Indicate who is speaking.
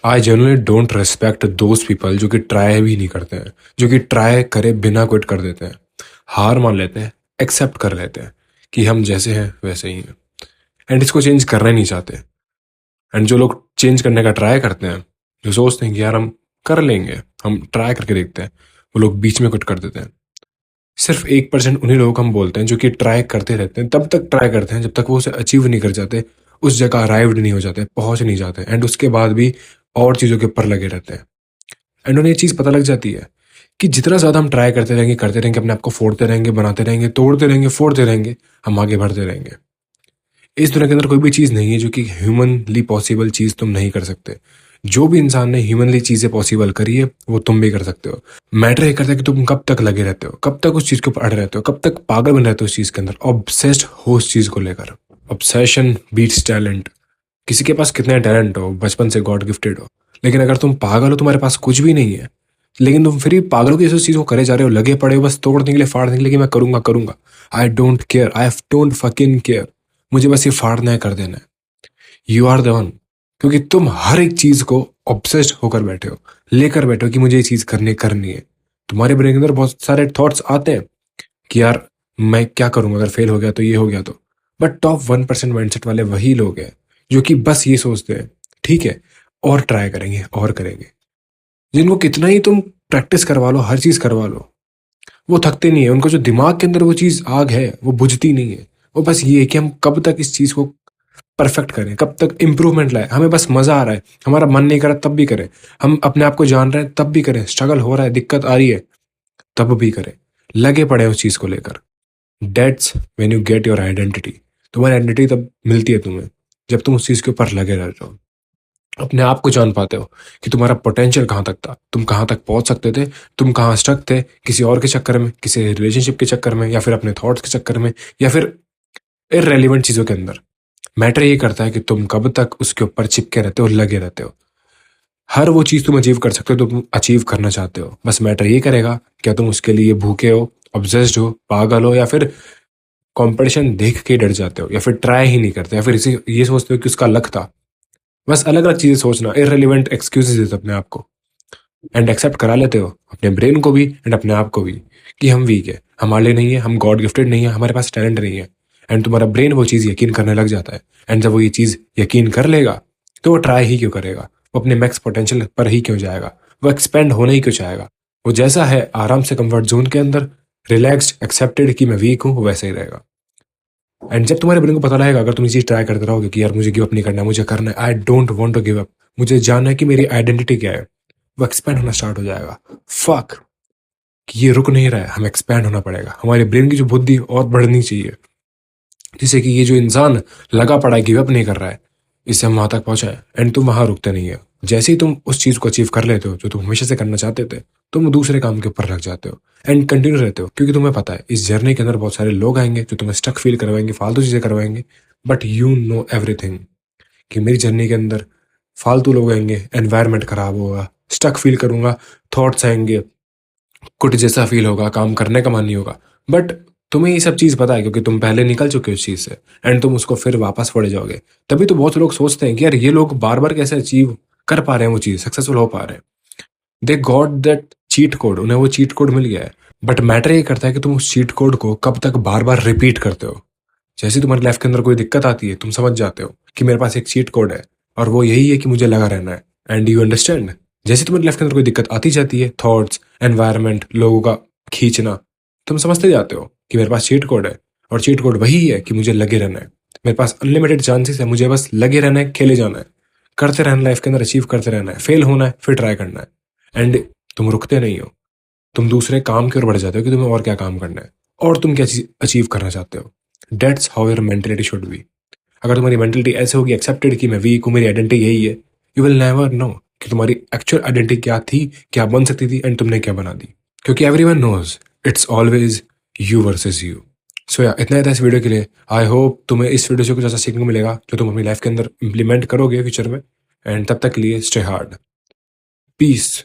Speaker 1: I generally don't respect those people जो कि try भी नहीं करते हैं, जो कि ट्राई करे बिना क्विट कर देते हैं, हार मान लेते हैं, एक्सेप्ट कर लेते हैं कि हम जैसे हैं वैसे ही हैं, एंड इसको चेंज करना ही नहीं चाहते। एंड जो लोग चेंज करने का ट्राई करते हैं, जो सोचते हैं कि यार हम कर लेंगे, हम ट्राई करके देखते हैं, वो लोग बीच में क्विट कर देते हैं। सिर्फ 1% उन्हीं लोगों को हम बोलते हैं जो कि ट्राई करते रहते हैं, तब तक ट्राई करते हैं जब तक वो उसे अचीव नहीं कर जाते, उस जगह अराइव्ड नहीं हो जाते, पहुंच नहीं जाते, एंड उसके बाद भी और चीज़ों के ऊपर लगे रहते हैं। एंड उन्हें ये चीज़ पता लग जाती है कि जितना ज़्यादा हम ट्राई करते रहेंगे, अपने आप को फोड़ते रहेंगे, बनाते रहेंगे, तोड़ते रहेंगे, फोड़ते रहेंगे, हम आगे बढ़ते रहेंगे। इस दुनिया के अंदर कोई भी चीज़ नहीं है जो कि ह्यूमनली पॉसिबल चीज़ तुम नहीं कर सकते। जो भी इंसान ने ह्यूमनली चीज़ें पॉसिबल करी है वो तुम भी कर सकते हो। मैटर ये करता है कि तुम कब तक लगे रहते हो, कब तक उस चीज़ के ऊपर अड़े रहते हो, कब तक पागल बन रहते हो उस चीज़ के अंदर, ऑब्सेस्ड हो उस चीज़ को लेकर। Obsession beats talent. किसी के पास कितने टैलेंट हो, बचपन से गॉड गिफ्टेड हो, लेकिन अगर तुम पागल हो, तुम्हारे पास कुछ भी नहीं है, लेकिन तुम फिर भी पागलों की उस चीज़ को करे जा रहे हो, लगे पड़े हो बस तोड़ने के लिए, फाड़ने के लिए कि मैं करूंगा करूंगा। I don't care, I don't fucking care, मुझे बस ये फाड़ना है, कर देना है। You are the one. क्योंकि तुम हर एक चीज को ऑब्सेस्ड होकर बैठे हो, लेकर बैठे हो कि मुझे ये चीज करनी है। तुम्हारे ब्रेन के अंदर बहुत सारे थॉट्स आते हैं कि यार मैं क्या करूंगा, अगर फेल हो गया तो, ये हो गया तो। बट टॉप 1% माइंडसेट वाले वही लोग हैं जो कि बस ये सोचते हैं ठीक है, और ट्राई करेंगे और करेंगे। जिनको कितना ही तुम प्रैक्टिस करवा लो, हर चीज करवा लो, वो थकते नहीं है। उनको जो दिमाग के अंदर वो चीज आग है वो बुझती नहीं है। वो बस ये है कि हम कब तक इस चीज को परफेक्ट करें, कब तक इंप्रूवमेंट लाए। हमें बस मजा आ रहा है, हमारा मन नहीं कर रहा तब भी करें, हम अपने आप को जान रहे हैं तब भी करें, स्ट्रगल हो रहा है, दिक्कत आ रही है तब भी करें, लगे पड़े हैं उस चीज को लेकर। That's when you get your identity. तुम्हारी आइडेंटिटी तब मिलती है तुम्हें जब तुम उस चीज के ऊपर लगे रहते हो, अपने आप को जान पाते हो कि तुम्हारा पोटेंशियल कहाँ तक था, तुम कहाँ तक पहुंच सकते थे, तुम कहाँ स्टक थे, किसी और के चक्कर में, किसी रिलेशनशिप के चक्कर में, या फिर अपने थॉट्स के चक्कर में, या फिर इररेलेवेंट चीजों के अंदर। मैटर ये करता है कि तुम कब तक उसके ऊपर चिपके रहते हो, लगे रहते हो। हर वो चीज तुम अचीव कर सकते हो, तुम अचीव करना चाहते हो। बस मैटर ये करेगा क्या तुम उसके लिए भूखे हो, ऑब्सेस्ड हो, पागल हो, या फिर कंपटीशन देख के डर जाते हो, या फिर ट्राई ही नहीं करते, या फिर इसे ये सोचते हो कि उसका लक था। बस अलग अलग चीजें सोचना, इररिलेवेंट एक्सक्यूजेस देते हो अपने आप को, एंड एक्सेप्ट करा लेते हो अपने ब्रेन को भी एंड अपने आप को भी कि हम वीक है, हमारे लिए नहीं है, हम गॉड गिफ्टेड नहीं है, हमारे पास टैलेंट नहीं है। एंड तुम्हारा ब्रेन वो चीज़ यकीन करने लग जाता है। एंड जब वो ये चीज़ यकीन कर लेगा तो वो ट्राई ही क्यों करेगा, वो अपने मैक्स पोटेंशियल पर ही क्यों जाएगा, वो एक्सपेंड होने ही क्यों चाहेगा। वो जैसा है आराम से कंफर्ट जोन के अंदर, रिलैक्स्ड, एक्सेप्टेड कि मैं वीक हूँ, वो वैसे ही रहेगा। एंड जब तुम्हारे ब्रेन को पता रहेगा, अगर तुम ये चीज़ ट्राई करते रहोगे कि यार मुझे गिव अप नहीं करना है, मुझे करना है, I don't want to give up, मुझे जानना है कि मेरी आइडेंटिटी क्या है, वो एक्सपेंड होना स्टार्ट हो जाएगा। फक, कि ये रुक नहीं रहा है, हमें एक्सपैंड होना पड़ेगा। हमारे ब्रेन की जो बुद्धि और बढ़नी चाहिए, जिससे कि ये जो इंसान लगा पड़ा है, गिव अप नहीं कर रहा है, इससे हम वहां तक पहुंचाए। एंड तुम वहां रुकते नहीं है। जैसे ही तुम उस चीज को अचीव कर लेते हो जो तुम हमेशा से करना चाहते थे, तुम दूसरे काम के ऊपर लग जाते हो एंड कंटिन्यू रहते हो, क्योंकि तुम्हें पता है इस जर्नी के अंदर बहुत सारे लोग आएंगे जो तुम्हें स्टक फील करवाएंगे, फालतू चीजें करवाएंगे। बट यू नो एवरीथिंग कि मेरी जर्नी के अंदर फालतू लोग आएंगे, एनवायरमेंट खराब होगा, स्टक फील करूंगा, थॉट्स आएंगे, कुछ जैसा फील होगा, काम करने का मन नहीं होगा। बट तुम्हें ये सब चीज़ पता है क्योंकि तुम पहले निकल चुके हो उस चीज़ से, एंड तुम उसको फिर वापस पड़े जाओगे। तभी तो बहुत लोग सोचते हैं कि यार ये लोग बार बार कैसे अचीव कर पा रहे हैं, वो चीज़ सक्सेसफुल हो पा रहे हैं। They got that cheat code, उन्हें वो चीट कोड मिल गया है। बट मैटर ये करता है कि तुम उस चीट कोड को कब तक बार बार रिपीट करते हो। जैसे तुम्हारी लाइफ के अंदर कोई दिक्कत आती है, तुम समझ जाते हो कि मेरे पास एक चीट कोड है और वो यही है कि मुझे लगा रहना है। एंड यू अंडरस्टैंड, जैसे तुम्हारी लाइफ के अंदर कोई दिक्कत आती जाती है, थॉट्स, एनवायरमेंट, लोगों का खींचना, तुम समझते जाते हो कि मेरे पास चीट कोड है, और चीट कोड वही है कि मुझे लगे रहना है। मेरे पास अनलिमिटेड चांसेस है, मुझे बस लगे रहना है, खेले जाना है, करते रहना, लाइफ के अंदर अचीव करते रहना है, फेल होना है फिर ट्राई करना है। एंड तुम रुकते नहीं हो, तुम दूसरे काम की ओर बढ़ जाते हो कि तुम्हें और क्या काम करना है, और तुम क्या अचीव करना चाहते हो। Dates how your mentality should be. अगर तुम्हारी मेंटेलिटी ऐसे होगी एक्सेप्टेड कि मैं वीक हूँ, मेरी आइडेंटिटी यही है, यू विल नेवर नो कि तुम्हारी एक्चुअल आइडेंटिटी क्या थी, क्या बन सकती थी, एंड तुमने क्या बना दी। क्योंकि everyone knows it's always you versus you. So या इतना ही था इस वीडियो के लिए। आई होप तुम्हें इस वीडियो से कुछ ऐसा सीखने को मिलेगा जो तुम अपनी लाइफ के अंदर इंप्लीमेंट करोगे फ्यूचर में। एंड तब तक के लिए स्टे हार्ड, पीस।